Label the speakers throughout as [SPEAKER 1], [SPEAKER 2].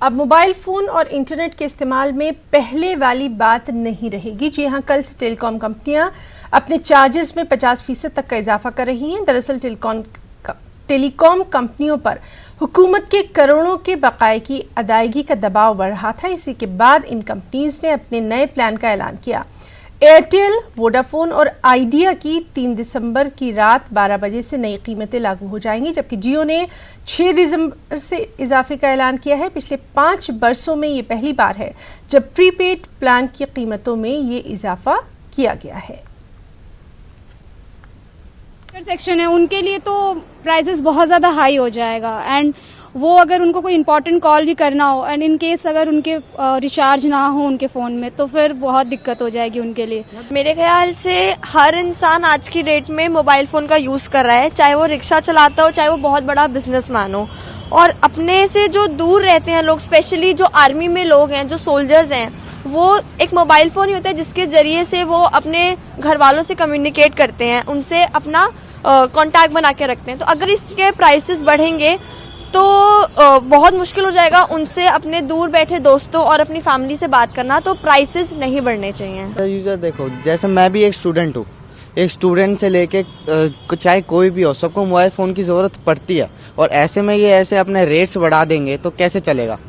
[SPEAKER 1] अब mobile phone और internet के इस्तेमाल में पहले वाली बात नहीं रहेगी। जी हाँ, कल से टेलीकॉम कंपनियां अपने चार्जेस में 50% तक का इजाफा कर रही हैं। दरअसल टेलीकॉम कंपनियों पर हुकूमत के करोड़ों के बकाये की अदायगी का दबाव बढ़ रहा था। इसी के बाद इन कंपनीज ने अपने नए प्लान का ऐलान किया। एयरटेल, वोडाफोन और आइडिया की 3 दिसंबर की रात 12 बजे से नई कीमतें लागू हो जाएंगी, जबकि जियो ने 6 दिसंबर से इजाफे का ऐलान किया है। पिछले 5 बरसों में ये पहली बार है जब प्रीपेड प्लान की कीमतों में ये इजाफा किया गया है।
[SPEAKER 2] सेक्शन है उनके लिए तो प्राइसेस बहुत ज़्यादा हाई हो जाएगा, एंड वो अगर उनको कोई इंपॉर्टेंट कॉल भी करना हो एंड इन केस अगर उनके रिचार्ज ना हो उनके फ़ोन में तो फिर बहुत दिक्कत हो जाएगी उनके लिए।
[SPEAKER 3] मेरे ख्याल से हर इंसान आज की डेट में मोबाइल फ़ोन का यूज़ कर रहा है, चाहे वो रिक्शा चलाता हो, चाहे वो बहुत बड़ा बिजनेसमैन हो। और अपने से जो दूर रहते हैं लोग, स्पेशली जो आर्मी में लोग हैं, जो सोल्जर्स हैं, वो एक मोबाइल फ़ोन ही होता है जिसके ज़रिए से वो अपने घर वालों से कम्युनिकेट करते हैं, उनसे अपना कांटेक्ट बना के रखते हैं। तो अगर इसके प्राइसेस बढ़ेंगे तो बहुत मुश्किल हो जाएगा उनसे अपने दूर बैठे दोस्तों और अपनी फैमिली से बात करना। तो प्राइसेस नहीं बढ़ने चाहिए।
[SPEAKER 4] यूजर देखो, जैसे मैं भी एक स्टूडेंट हूँ, एक स्टूडेंट से लेके चाहे कोई भी हो, सबको मोबाइल फ़ोन की ज़रूरत पड़ती है। और ऐसे में ये ऐसे अपने रेट्स बढ़ा देंगे तो कैसे चलेगा।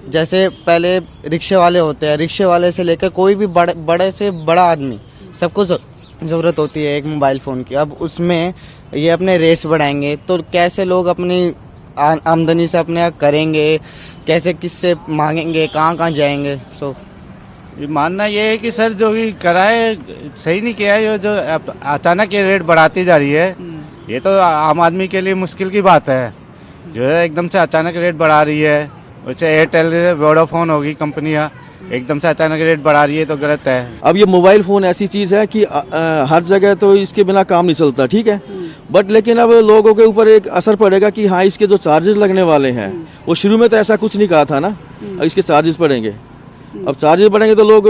[SPEAKER 4] जैसे पहले रिक्शे वाले होते हैं, रिक्शे वाले से लेकर कोई भी बड़े से बड़ा आदमी, सबको ज़रूरत होती है एक मोबाइल फ़ोन की। अब उसमें ये अपने रेट्स बढ़ाएंगे तो कैसे लोग अपनी आमदनी से अपने करेंगे, कैसे किससे मांगेंगे, कहाँ जाएंगे।
[SPEAKER 5] ये मानना ये है कि सर जो भी कराए सही नहीं किया है। ये जो अचानक ये रेट बढ़ाती जा रही है, ये तो आम आदमी के लिए मुश्किल की बात है। जो है एकदम से अचानक रेट बढ़ा रही है, वैसे एयरटेल, वोडाफोन होगी कंपनियाँ एकदम से अचानक रेट बढ़ा रही है तो गलत है।
[SPEAKER 6] अब ये मोबाइल फ़ोन ऐसी चीज़ है कि हर जगह तो इसके बिना काम नहीं चलता, ठीक है। बट लेकिन अब लोगों के ऊपर एक असर पड़ेगा कि हाँ, इसके जो चार्जेस लगने वाले हैं, वो शुरू में तो ऐसा कुछ नहीं कहा था ना, इसके चार्जेस बढ़ेंगे। अब चार्जेस बढ़ेंगे तो लोग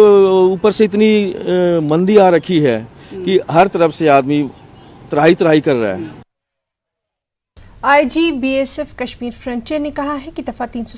[SPEAKER 6] ऊपर से इतनी मंदी आ रखी है कि हर तरफ से आदमी त्राही कर रहा है।
[SPEAKER 1] आईजी बीएसएफ कश्मीर फ्रंटियर ने कहा है कि दफा 370